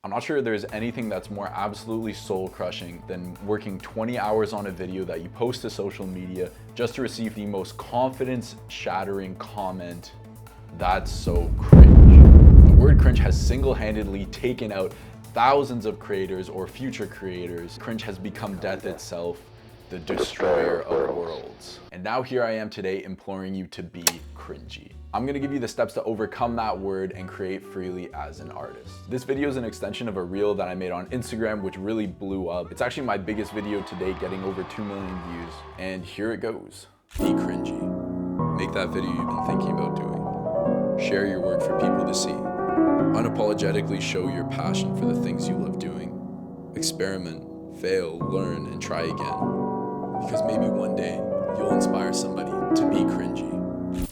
I'm not sure there's anything that's more absolutely soul crushing than working 20 hours on a video that you post to social media just to receive the most confidence shattering comment. That's so cringe. The word cringe has single-handedly taken out thousands of creators or future creators. Cringe has become death itself, the destroyer of worlds. And now here I am today imploring you to be cringy. I'm gonna give you the steps to overcome that word and create freely as an artist. This video is an extension of a reel that I made on Instagram, which really blew up. It's actually my biggest video to date, getting over 2 million views. And here it goes. Be cringy. Make that video you've been thinking about doing. Share your work for people to see. Unapologetically show your passion for the things you love doing. Experiment, fail, learn, and try again. Because maybe one day you'll inspire somebody to be cringy.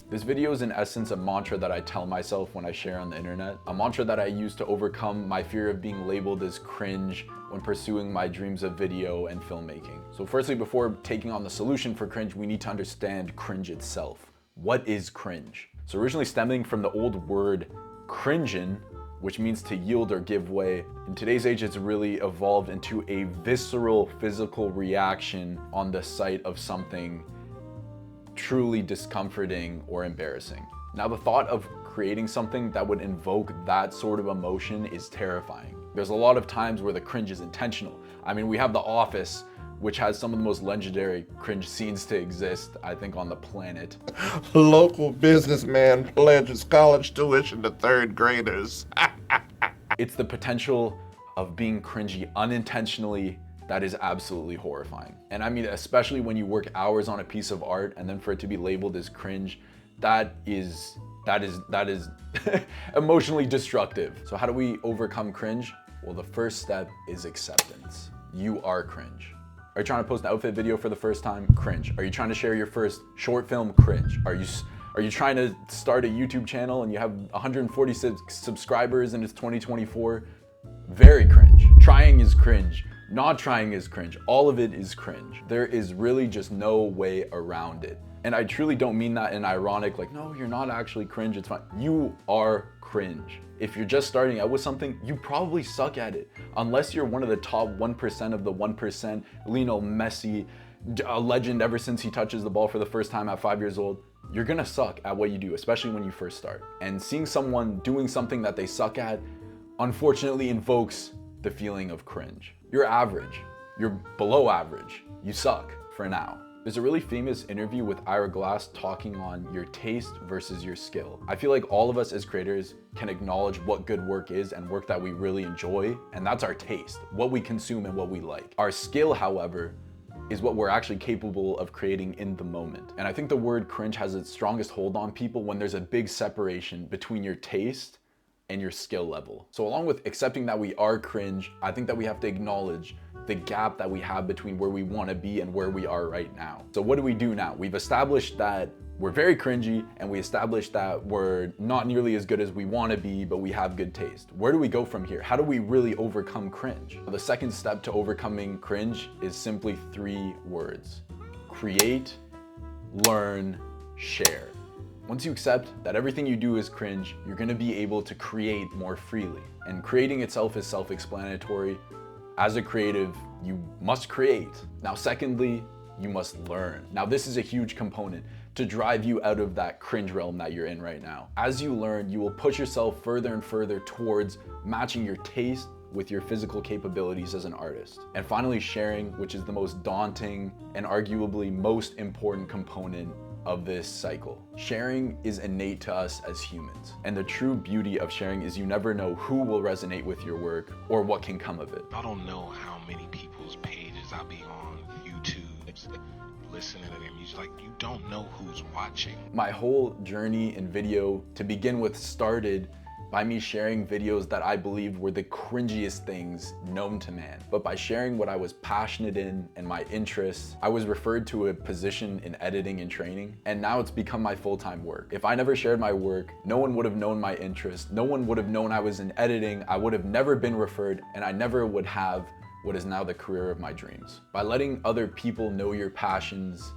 This video is in essence a mantra that I tell myself when I share on the internet, a mantra that I use to overcome my fear of being labeled as cringe when pursuing my dreams of video and filmmaking. So firstly, before taking on the solution for cringe, we need to understand cringe itself. What is cringe? So originally stemming from the old word cringen, which means to yield or give way. In today's age, it's really evolved into a visceral physical reaction on the sight of something truly discomforting or embarrassing. Now, the thought of creating something that would invoke that sort of emotion is terrifying. There's a lot of times where the cringe is intentional. I mean, we have The Office, which has some of the most legendary cringe scenes to exist, I think, on the planet. Local businessman pledges college tuition to third graders. It's the potential of being cringy unintentionally that is absolutely horrifying. And I mean, especially when you work hours on a piece of art and then for it to be labeled as cringe, that is emotionally destructive. So how do we overcome cringe? Well, the first step is acceptance. You are cringe. Are you trying to post an outfit video for the first time? Cringe. Are you trying to share your first short film? Cringe. Are you trying to start a YouTube channel and you have 146 subscribers and it's 2024? Very cringe. Trying is cringe. Not trying is cringe. All of it is cringe. There is really just no way around it. And I truly don't mean that in ironic, like, no, you're not actually cringe, it's fine. You are cringe. If you're just starting out with something, you probably suck at it. Unless you're one of the top 1% of the 1%, Lionel Messi, a legend ever since he touches the ball for the first time at 5 years old, you're gonna suck at what you do, especially when you first start. And seeing someone doing something that they suck at, unfortunately invokes the feeling of cringe. You're average, you're below average, you suck for now. There's a really famous interview with Ira Glass talking on your taste versus your skill. I feel like all of us as creators can acknowledge what good work is and work that we really enjoy, and that's our taste, what we consume and what we like. Our skill, however, is what we're actually capable of creating in the moment. And I think the word cringe has its strongest hold on people when there's a big separation between your taste and your skill level. So along with accepting that we are cringe, I think that we have to acknowledge the gap that we have between where we want to be and where we are right now. So what do we do now? We've established that we're very cringy and we established that we're not nearly as good as we want to be, but we have good taste. Where do we go from here? How do we really overcome cringe? The second step to overcoming cringe is simply 3 words: create, learn, share. Once you accept that everything you do is cringe, you're gonna be able to create more freely. And creating itself is self-explanatory. As a creative, you must create. Now, secondly, you must learn. Now, this is a huge component to drive you out of that cringe realm that you're in right now. As you learn, you will push yourself further and further towards matching your taste with your physical capabilities as an artist. And finally, sharing, which is the most daunting and arguably most important component of this cycle. Sharing is innate to us as humans. And the true beauty of sharing is you never know who will resonate with your work or what can come of it. I don't know how many people's pages I'll be on YouTube listening to their music. Like, you don't know who's watching. My whole journey in video to begin with started by me sharing videos that I believed were the cringiest things known to man. But by sharing what I was passionate in and my interests, I was referred to a position in editing and training, and now it's become my full-time work. If I never shared my work, no one would have known my interest, no one would have known I was in editing, I would have never been referred, and I never would have what is now the career of my dreams. By letting other people know your passions,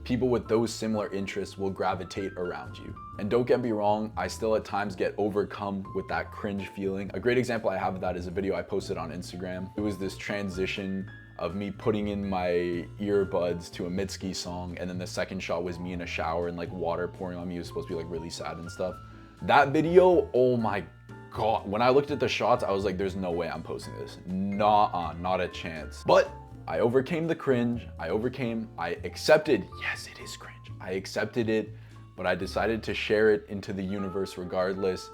People with those similar interests will gravitate around you. And don't get me wrong, I still at times get overcome with that cringe feeling. A great example I have of that is a video I posted on Instagram. It was this transition of me putting in my earbuds to a Mitski song, and then the second shot was me in a shower and like water pouring on me. It was supposed to be like really sad and stuff. That video, oh my God. When I looked at the shots, I was like, there's no way I'm posting this. Not a chance. But I overcame the cringe. I accepted, yes, it is cringe. I accepted it, but I decided to share it into the universe regardless.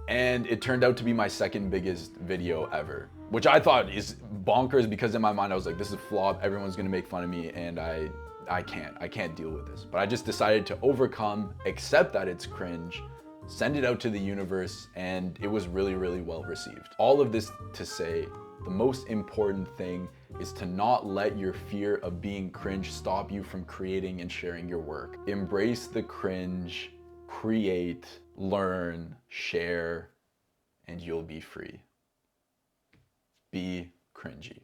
And it turned out to be my second biggest video ever, which I thought is bonkers because in my mind, I was like, this is a flop. Everyone's gonna make fun of me, and I can't deal with this. But I just decided to overcome, accept that it's cringe, send it out to the universe, and it was really, really well received. All of this to say, the most important thing is to not let your fear of being cringe stop you from creating and sharing your work. Embrace the cringe, create, learn, share, and you'll be free. Be cringy.